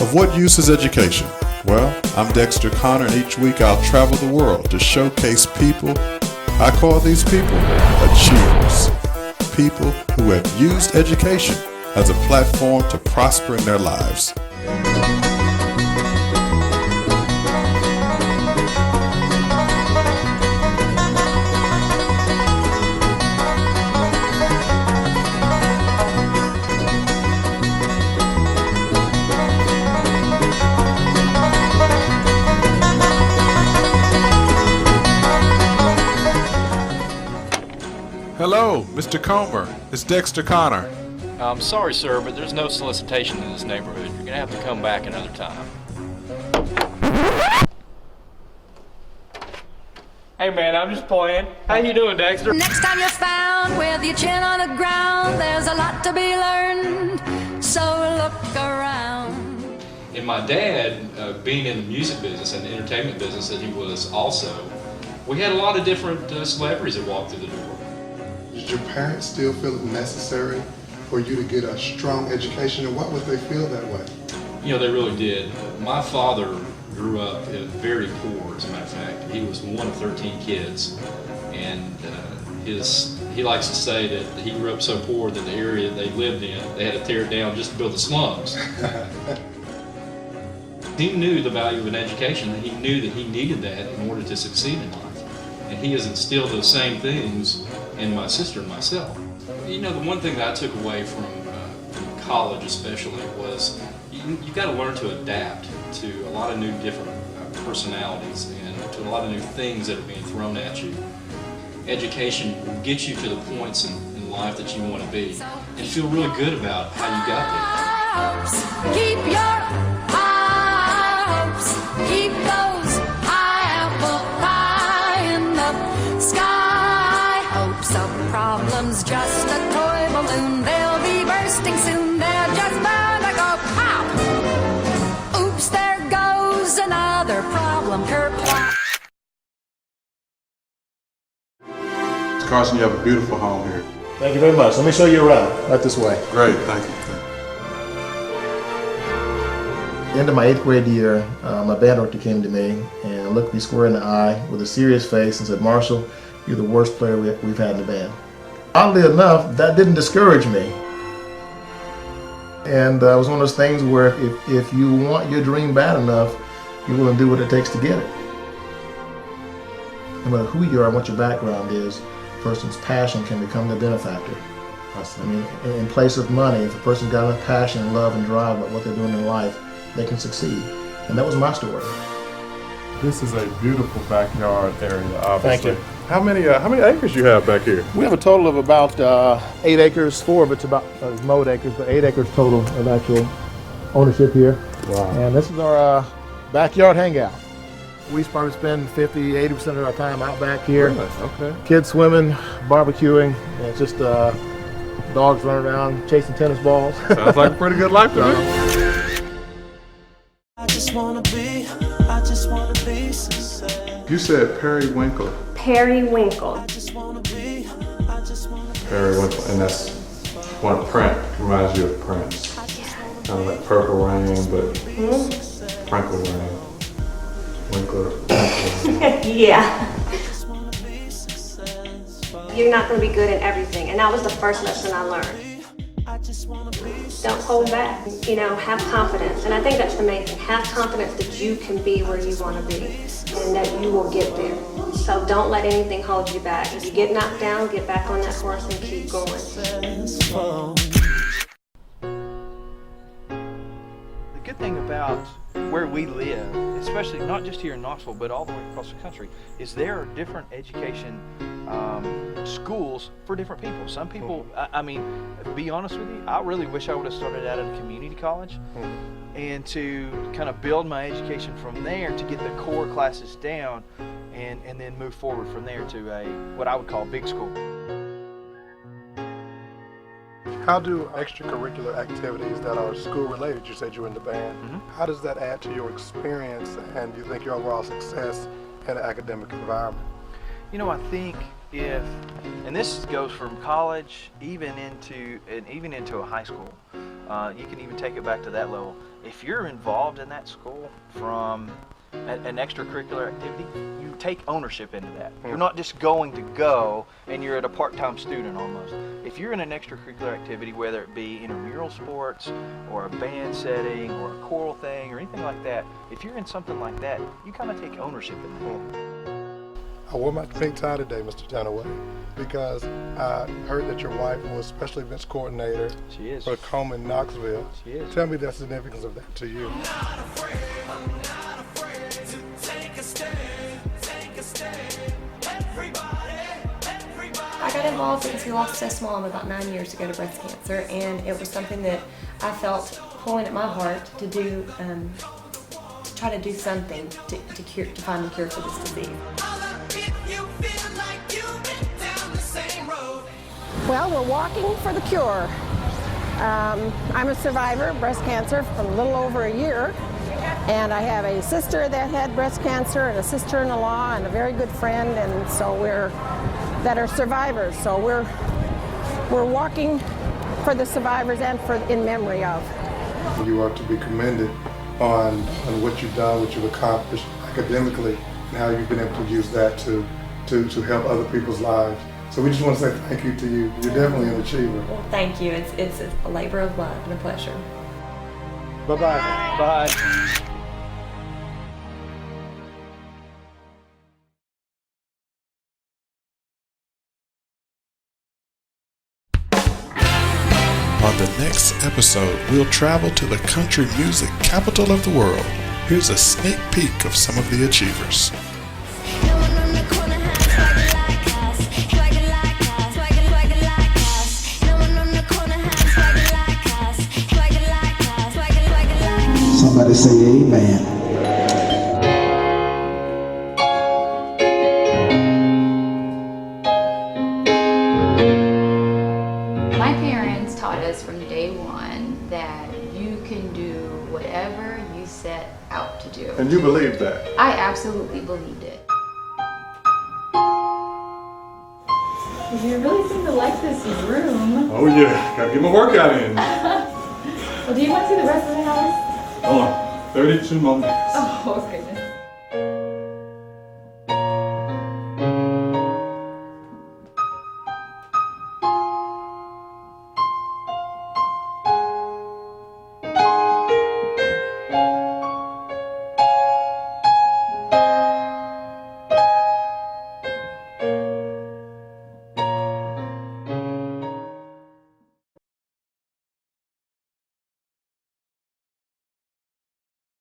Of what use is education? Well, I'm Dexter Connor, and each week I'll travel the world to showcase people. I call these people achievers. People who have used education as a platform to prosper in their lives. Hello, Mr. Comer. It's Dexter Connor. I'm sorry, sir, but there's no solicitation in this neighborhood. You're gonna have to come back another time. Hey, man, I'm just playing. How you doing, Dexter? Next time you're found with your chin on the ground, there's a lot to be learned, so look around. And my dad, being in the music business and the entertainment business that he was also, we had a lot of different celebrities that walked through the door. Did your parents still feel it necessary for you to get a strong education, and why would they feel that way? You know, they really did. My father grew up very poor, as a matter of fact. He was one of 13 kids, and he likes to say that he grew up so poor that the area they lived in, they had to tear it down just to build the slums. He knew the value of an education, and he knew that he needed that in order to succeed in life. And he has instilled those same things in my sister and myself. You know, the one thing that I took away from college especially was you got to learn to adapt to a lot of new different personalities and to a lot of new things that are being thrown at you. Education will get you to the points in life that you want to be and feel really good about how you got there. Keep your hopes, keep those high apple pie in the sky. Hopes of problems, just a toy balloon. They'll be bursting soon. They're just bound to go pop. Oops, there goes another problem. Kerplop. Mr. Carson, you have a beautiful home here. Thank you very much. Let me show you around. Right this way. Great, thank you. At the end of my 8th grade year, my band director came to me and looked me square in the eye with a serious face and said, "Marshall, you're the worst player we've had in the band." Oddly enough, that didn't discourage me. And it was one of those things where if you want your dream bad enough, you're willing to do what it takes to get it. No matter who you are and what your background is, a person's passion can become their benefactor. I mean, in place of money, if a person's got enough passion and love and drive about what they're doing in life, they can succeed. And that was my story. This is a beautiful backyard area, obviously. Thank you. How many acres you have back here? We have a total of about 8 acres. 4 of it's about mowed acres, but 8 acres total of actual ownership here. Wow. And this is our backyard hangout. We probably spend 50–80% of our time out back here. Really? Okay. Kids swimming, barbecuing, and it's just dogs running around chasing tennis balls. Sounds like a pretty good life to me. I just wanna be success. You said Periwinkle. Periwinkle. Periwinkle, and that's one of Prince. Reminds you of Prince. Kind of like Purple Rain, but Sprinkle Rain. Winkle Rain. Yeah. You're not going to be good in everything, and that was the first lesson I learned. Don't hold back, you know, have confidence, and I think that's the main thing. Have confidence that you can be where you want to be, and that you will get there. So don't let anything hold you back. If you get knocked down, get back on that horse and keep going. The good thing about where we live, especially not just here in Knoxville, but all the way across the country, is there are different education schools for different people. Some people, I mean, to be honest with you, I really wish I would have started out at a community college and to kind of build my education from there to get the core classes down and then move forward from there to what I would call big school. How do extracurricular activities that are school related, you said you were in the band, how does that add to your experience and you think your overall success in an academic environment? You know, I think and this goes from college even into a high school, You can even take it back to that level. If you're involved in that school from an extracurricular activity, you take ownership into that. You're not just going to go and you're at a part-time student almost. If you're in an extracurricular activity, whether it be intramural sports or a band setting or a choral thing or anything like that, if you're in something like that, you kind of take ownership in that. I wore my pink tie today, Mr. Dunaway, because I heard that your wife was special events coordinator She is. for Coleman Knoxville. She is. Tell me the significance of that to you. I got involved because we lost his mom about 9 years ago to breast cancer, and it was something that I felt pulling at my heart to do, to try to do something to find the cure for this disease. Well, we're walking for the cure. I'm a survivor of breast cancer from a little over a year, and I have a sister that had breast cancer and a sister-in-law and a very good friend, and so that are survivors. So we're walking for the survivors and in memory of. You are to be commended on what you've done, what you've accomplished academically, and how you've been able to use that to help other people's lives. So we just want to say thank you to you. You're definitely an achiever. Well, thank you. It's a labor of love and a pleasure. Bye-bye. Bye. On the next episode, we'll travel to the country music capital of the world. Here's a sneak peek of some of the achievers. Somebody say amen. My parents taught us from day one that you can do whatever you set out to do. And you believe that? I absolutely believed it. You really seem to like this room. Oh yeah, gotta get my workout in. Well, do you want to see the rest of the house? Hold on, 32 more minutes. Oh, goodness.